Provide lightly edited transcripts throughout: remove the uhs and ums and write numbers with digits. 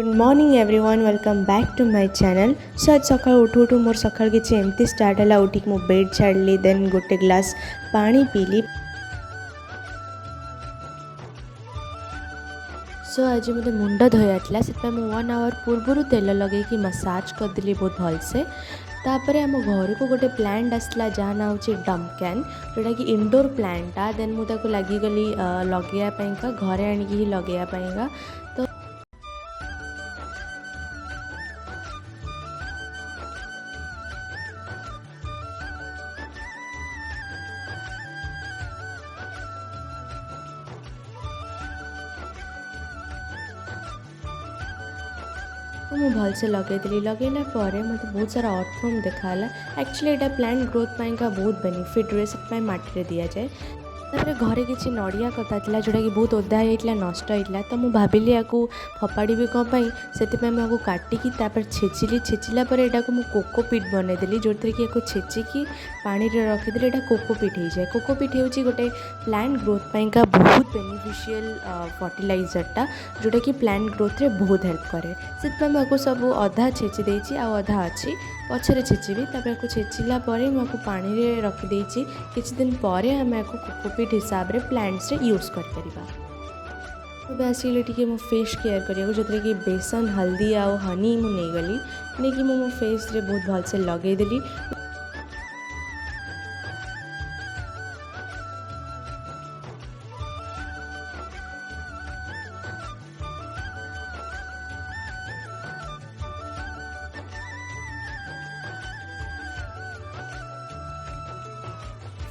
Good morning everyone welcome back to my channel. So आज सका उठू उठू मोर सका किसी एमती स्टार्ट है उठिक मो बेड छाड़ी देन गोटे ग्लास पानी पीली। सो आज मत मुंड धोयाला से 1 आवर पूर्व तेल लगे मसाज करदेली बहुत भलसे। तापर आम घर को गोटे प्लांट आसला जहाँ ना हूँ डमक्यान जोटा कि इंडोर प्लांटा देन मुझे लगिगली लगेवाईका घरे आणिकी लगेवाईका। तो मुझे भलसे लगेदेली लगेला मत बहुत सारा अर्थवॉर्म देखाला। एक्चुअली यहाँ प्लांट ग्रोथ पाइंका बहुत बेनिफिट रहे से माटी दि जाए। तापर घरे किसी नड़िया कथा था जोटा कि बहुत ओदा होता नष्ट होता तो मुझे भाविली या फपाड़ी भी कौन से काटिकी छेचिली छेचिला यहाँ को कोकोपीट बनईदेली जो थी कि छेचिकी पानी रखीदे यहाँ कोकोपीट हो जाए। कोकोपीट हूँ गोटे प्लांट ग्रोथ पाइंका बहुत बेनिफिशियल फर्टिलाइजरटा जोटा कि प्लांट ग्रोथ रे बहुत हेल्प करे। से सब अधा छेची देती आधा अच्छी पछरे छेचिबी तापर छेचिला मुझे पानी रे रखीदे किछि दिन पर आम कोकोपीट हिसाब रे प्लांट्स रे यूज कर आसिले टी मो फेस केयर करिया जो कि बेसन हल्दी आउ हनी मु नहीं गली नहीं कि मो फेस रे बहुत भलसे लगेदेली।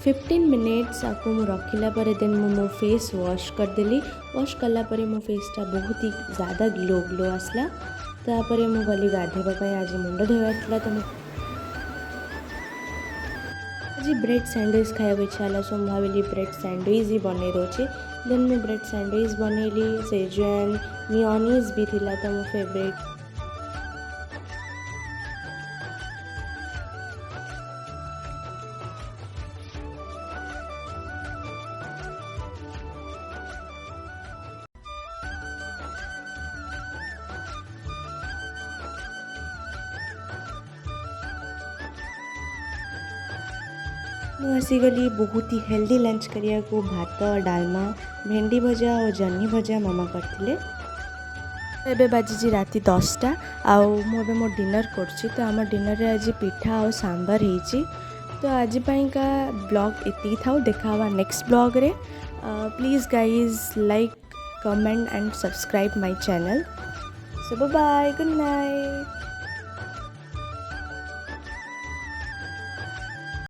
15 मिनिट्स आपको मु रखिला देन मो फेस वॉश करदेली। वॉश कलापर मो फेसटा बहुत ही ज़्यादा ग्लो ग्लो आसला। तापर मु गली गाधेवाई आज मुंड धोया तो आज ब्रेड सैंडविच खाया इच्छा है सो भाविली ब्रेड सैंडविच ही बनई दूसरी। देन मु ब्रेड सैंडविच बनैली सेजवान मेयोनीज भी थिला तो मो फेवरेट। आसीगली बहुत ही हेल्दी लंच करिया को भात डालमा भेंडी भजा और जन्नी भजा मामा करथिले। एबे बाजी राति 10टा आबे मो डिनर करछि तो आम डिनर रे आज पिठा और सांबर होइछि। तो आज का ब्लॉग इति था देखा नेक्स्ट ब्लॉग रे। Please guys like comment and subscribe my channel. So bye good night.